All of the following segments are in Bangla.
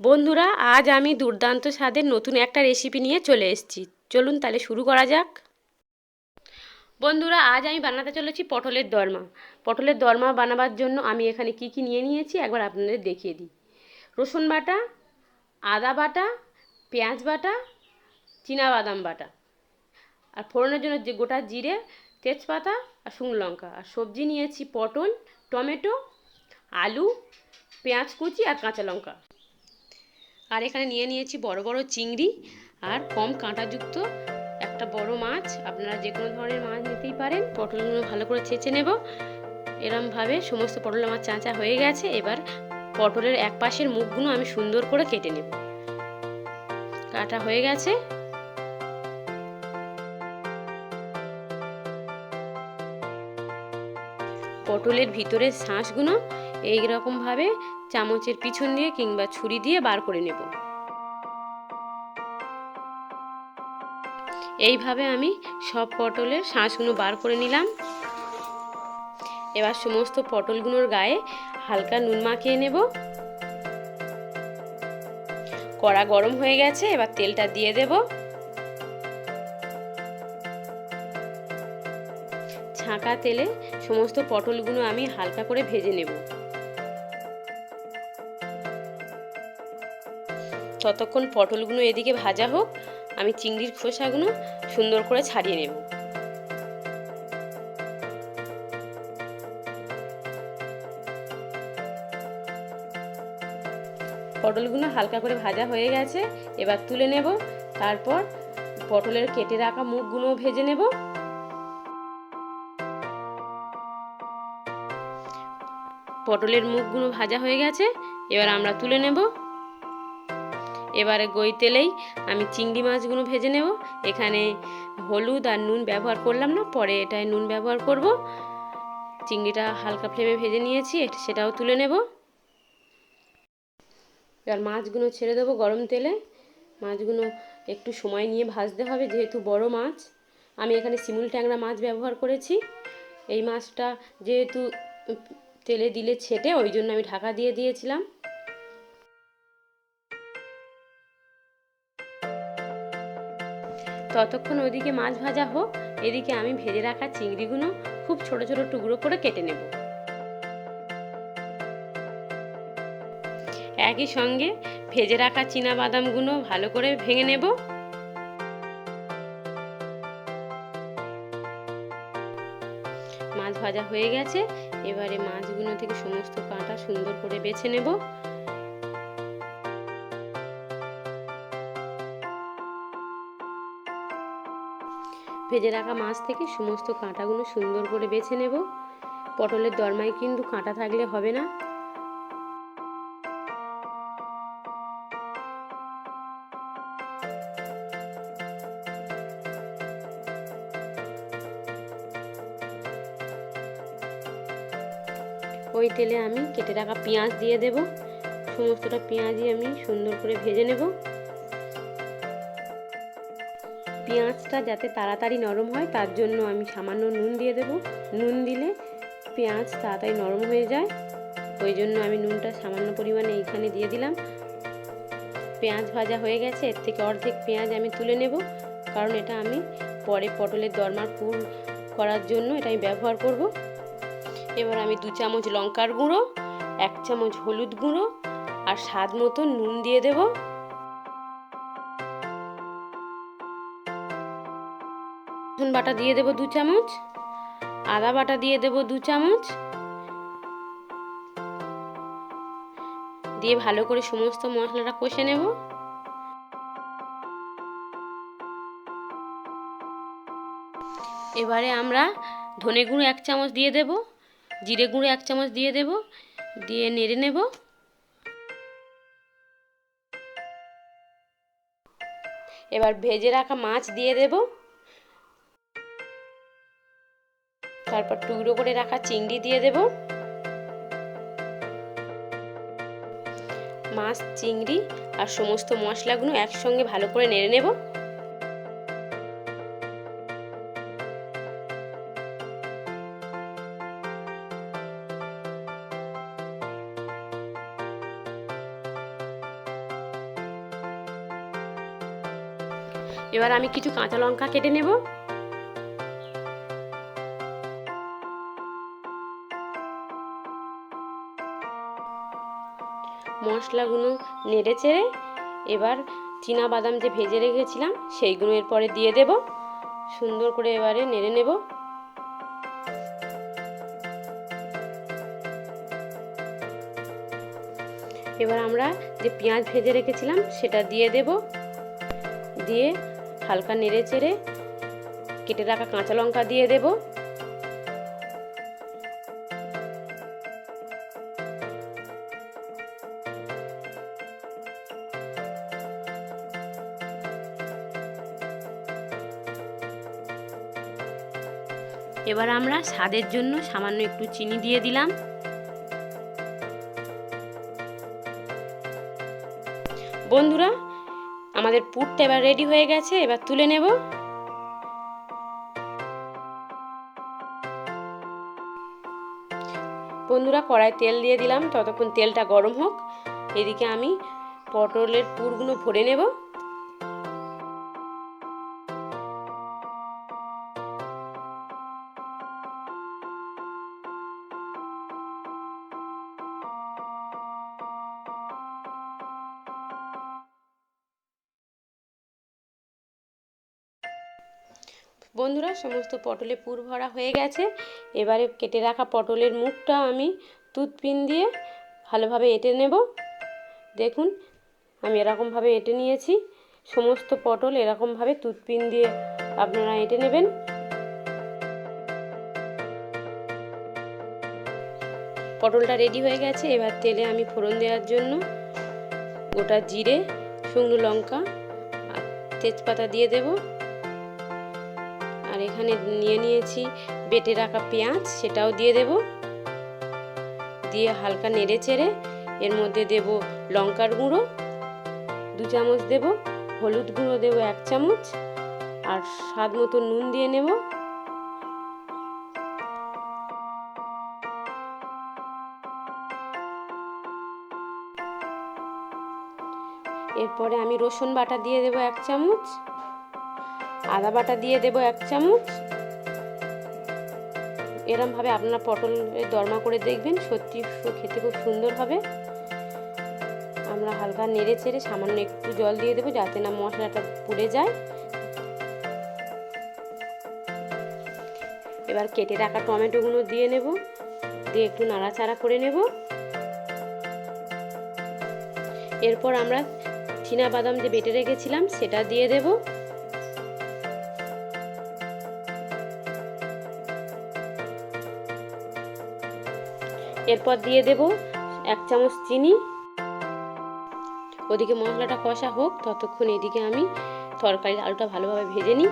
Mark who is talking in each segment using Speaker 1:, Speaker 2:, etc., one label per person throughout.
Speaker 1: বন্ধুরা, আজ আমি দুর্দান্ত স্বাদের নতুন একটা রেসিপি নিয়ে চলে এসেছি। চলুন তাহলে শুরু করা যাক। বন্ধুরা, আজ আমি বানাতে চলেছি পটলের দরমা। পটলের দরমা বানাবার জন্য আমি এখানে কি কি নিয়ে নিয়েছি একবার আপনাদের দেখিয়ে দিই। রসুন বাটা, আদা বাটা, পেঁয়াজ বাটা, বাদাম বাটা, আর ফোড়নের জন্য যে গোটা জিরে, তেজপাতা আর শুকনো লঙ্কা। আর সবজি নিয়েছি পটল, টমেটো, আলু, পেঁয়াজ কুচি আর কাঁচা লঙ্কা। আর এখানে নিয়ে নিয়েছি বড় বড় চিংড়ি আর কম কাঁটাযুক্ত একটা বড় মাছ। আপনারা যে কোনো ধরনের মাছ নিতেই পারেন। পটলগুলো ভালো করে ছেঁচে নেব। এরমভাবে সমস্ত পটল আমার চাঁচা হয়ে গেছে। এবার পটলের এক পাশের মুখগুলো আমি সুন্দর করে কেটে নেব। কাটা হয়ে গেছে। পটলের ভিতরের শাঁসগুলো এইরকমভাবে চামচের পিছন দিয়ে কিংবা ছুরি দিয়ে বার করে নেব। এইভাবে আমি সব পটলের শাঁসগুলো বার করে নিলাম। এবার সমস্ত পটলগুলোর গায়ে হালকা নুন মাখিয়ে নেব। কড়া গরম হয়ে গেছে, এবার তেলটা দিয়ে দেব। ছাঁকা তেলে সমস্ত পটলগুলো আমি হালকা করে ভেজে নেব। ততক্ষণ পটলগুলো এদিকে ভাজা হোক, আমি চিংড়ির খোসাগুলো সুন্দর করে ছাড়িয়ে নেব। পটলগুলো হালকা করে ভাজা হয়ে গেছে, এবার তুলে নেব। তারপর পটলের কেটে রাখা মুখগুলো ভেজে নেব। পটলের মুখগুলো ভাজা হয়ে গেছে, এবার আমরা তুলে নেব। এবারে গই তেলেই আমি চিংড়ি মাছগুলো ভেজে নেব। এখানে হলুদ আর নুন ব্যবহার করলাম না, পরে এটায় নুন ব্যবহার করব। চিংড়িটা হালকা ফ্লেমে ভেজে নিয়েছি, সেটাও তুলে নেব। এবার মাছগুলো ছেড়ে দেবো গরম তেলে। মাছগুলো একটু সময় নিয়ে ভাজতে হবে, যেহেতু বড় মাছ। আমি এখানে শিমুল ট্যাংরা মাছ ব্যবহার করেছি। এই মাছটা যেহেতু তেলে দিলে ছেটে, ওই জন্য আমি ঢাকা দিয়ে দিয়েছিলাম। ততক্ষণ ওইদিকে মাছ ভাজা হোক, এদিকে আমি ভেজে রাখা চিংড়িগুলো খুব ছোট ছোট টুকরো করে কেটে নেব। একই সঙ্গে ভেজে রাখা বাদামগুলো ভালো করে ভেঙে নেব। মাছ ভাজা হয়ে গেছে, এবারে মাছগুলো থেকে সমস্ত কাঁটা সুন্দর করে বেছে নেব। ভেজে রাখা মাছ থেকে সমস্ত কাঁটাগুলো সুন্দর করে বেছে নেব। পটলের দরমায় কিন্তু কাঁটা থাকলে হবে না। ওই তেলে আমি কেটে রাখা পেঁয়াজ দিয়ে দেব। সমস্তটা পেঁয়াজই আমি সুন্দর করে ভেজে নেব। পেঁয়াজটা যাতে তাড়াতাড়ি নরম হয়, তার জন্য আমি সামান্য নুন দিয়ে দেব। নুন দিলে পেঁয়াজ তাড়াতাড়ি নরম হয়ে যায়, ওই জন্য আমি নুনটা সামান্য পরিমাণে এইখানে দিয়ে দিলাম। পেঁয়াজ ভাজা হয়ে গেছে, এর থেকে অর্ধেক পেঁয়াজ আমি তুলে নেব, কারণ এটা আমি পরে পটলের দরমার পুর করার জন্য এটা আমি ব্যবহার করব। এবার আমি 2 চামচ লঙ্কার গুঁড়ো, 1 চামচ হলুদ গুঁড়ো আর স্বাদ মতো নুন দিয়ে দেব। রসুন বাটা দিয়ে দেব 2 চামচ, আদা বাটা দিয়ে দেব 2 চামচ, দিয়ে ভালো করে সমস্ত মশলাটা কষে নেব। এবারে আমরা ধনে গুঁড়ো 1 চামচ দিয়ে দেব, জিরে গুঁড়ো 1 চামচ দিয়ে দেব, দিয়ে নেড়ে নেব। এবার ভেজে রাখা মাছ দিয়ে দেব। তারপর টুকরো করে রাখা চিংড়ি দিয়ে দেব। মাছ, চিংড়ি আর সমস্ত মশলাগুলো একসঙ্গে ভালো করে নেড়ে নেব। এবার আমি কিছু কাঁচা লঙ্কা কেটে নেব। মশলাগুলো নেড়ে চেড়ে এবার চীনা বাদাম যে ভেজে রেখেছিলাম সেইগুলো এরপরে দিয়ে দেব। সুন্দর করে এবারে নেড়ে নেব। এবার আমরা যে পেঁয়াজ ভেজে রেখেছিলাম সেটা দিয়ে দেব। দিয়ে হালকা নেড়ে চেড়ে কেটে রাখা কাঁচা লঙ্কা দিয়ে দেব। এবার আমরা স্বাদের জন্য সামান্য একটু চিনি দিয়ে দিলাম। বন্ধুরা, আমাদের পুরটা এবার রেডি হয়ে গেছে, এবার তুলে নেব। বন্ধুরা, কড়াই তেল দিয়ে দিলাম, ততক্ষণ তেলটা গরম হোক। এদিকে আমি পটলের পুরগুলো ভরে নেব। বন্ধুরা, সমস্ত পটলে পুর ভরা হয়ে গেছে। এবারে কেটে রাখা পটলের মুখটা আমি টুথপিন দিয়ে ভালোভাবে এঁটে নেব। দেখুন, আমি এরকমভাবে এঁটে নিয়েছি। সমস্ত পটল এরকমভাবে টুথপিন দিয়ে আপনারা এঁটে নেবেন। পটলটা রেডি হয়ে গেছে। এবার তেলে আমি ফোড়ন দেওয়ার জন্য গোটা জিরে, শুকনো লঙ্কা আর তেজপাতা দিয়ে দেব। আর এখানে নিয়েছি বেটে রাখা পেঁয়াজ, সেটাও দিয়ে দেব। দিয়ে হালকা নেড়ে চেড়ে এর মধ্যে দেব লঙ্কার গুঁড়ো 2 চামচ দেব, হলুদ গুঁড়ো দেব 1 চামচ, আর স্বাদ মতো নুন দিয়ে নেব। এরপরে আমি রসুন বাটা দিয়ে দেব 1 চামচ, আদা বাটা দিয়ে দেব 1 চামচ। এরমভাবে আপনারা পটলের দরমা করে দেখবেন, সত্যি খেতে খুব সুন্দর হবে। আমরা হালকা নেড়ে চেড়ে সামান্য একটু জল দিয়ে দেবো যাতে না মশলাটা পুড়ে যায়। এবার কেটে রাখা টমেটোগুলো দিয়ে নেব, দিয়ে একটু নাড়াচাড়া করে নেব। এরপর আমরা চীনা বাদাম যে বেটে রেখেছিলাম সেটা দিয়ে দেব। এরপর দিয়ে দেব 1 চামচ চিনি। ওদিকে মশলাটা কষা হোক, ততক্ষণ এদিকে আমি তরকারির আলুটা ভালোভাবে ভেজে নিই।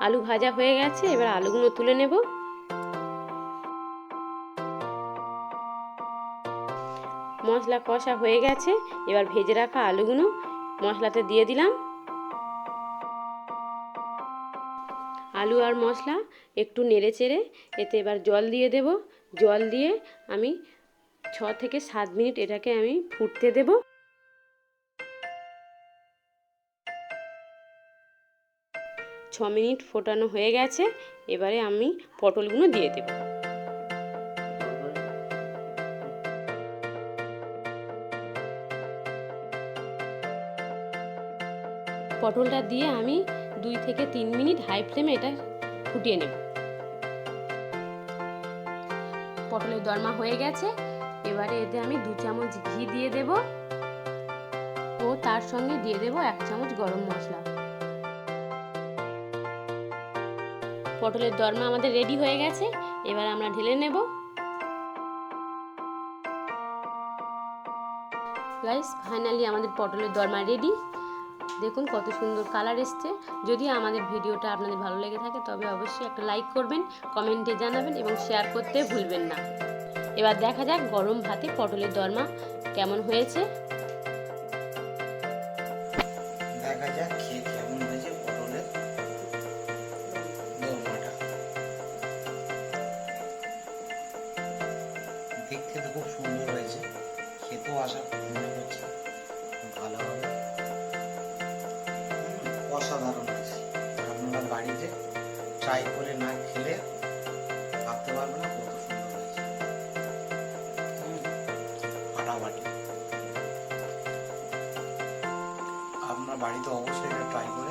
Speaker 1: আলু ভাজা হয়ে গেছে, এবার আলুগুলো তুলে নেব। মশলা কষা হয়ে গেছে, এবার ভেজে রাখা আলুগুলো মশলাতে দিয়ে দিলাম। আলু আর মশলা একটু নেড়ে চেড়ে এতে এবার জল দিয়ে দেব। জল দিয়ে আমি 6 থেকে 7 মিনিট এটাকে আমি ফুটতে দেব। ছ মিনিট ফোটানো হয়ে গেছে, এবারে আমি পটলগুলো দিয়ে দেব। পটলটা দিয়ে আমি 2 থেকে 3 মিনিট হাই ফ্লেমে এটা ফুটিয়ে নেব। পটলের দরমা হয়ে গেছে, এবারে এতে আমি 2 চামচ ঘি দিয়ে দেব ও তার সঙ্গে দিয়ে দেব 1 চামচ গরম মশলা। পটলের দরমা আমাদের রেডি হয়ে গেছে, এবার আমরা ঢেলে নেব। গাইস, ফাইনালি আমাদের পটলের দরমা রেডি। দেখুন কত সুন্দর কালার এসছে। যদি আমাদের ভিডিওটা আপনাদের ভালো লেগে থাকে তবে অবশ্যই একটা লাইক করবেন, কমেন্টে জানাবেন এবং শেয়ার করতে ভুলবেন না। এবার দেখা যাক গরম ভাতে পটলের দরমা কেমন হয়েছে।
Speaker 2: দেখা যাক খেয়ে কেমন হয়েছে পটলের দরমাটা। দেখতে তো খুব সুন্দর হয়েছে, খেতেও আশা মনে করছি ভালো হবে। অসাধারণ হয়েছে। আপনারা বাড়িতে ট্রাই করে না খেলে ভাবতে পারবে না কত সুন্দর হয়েছে। ফাটাফাটি। আপনার বাড়িতে অবশ্যই এটা ট্রাই করে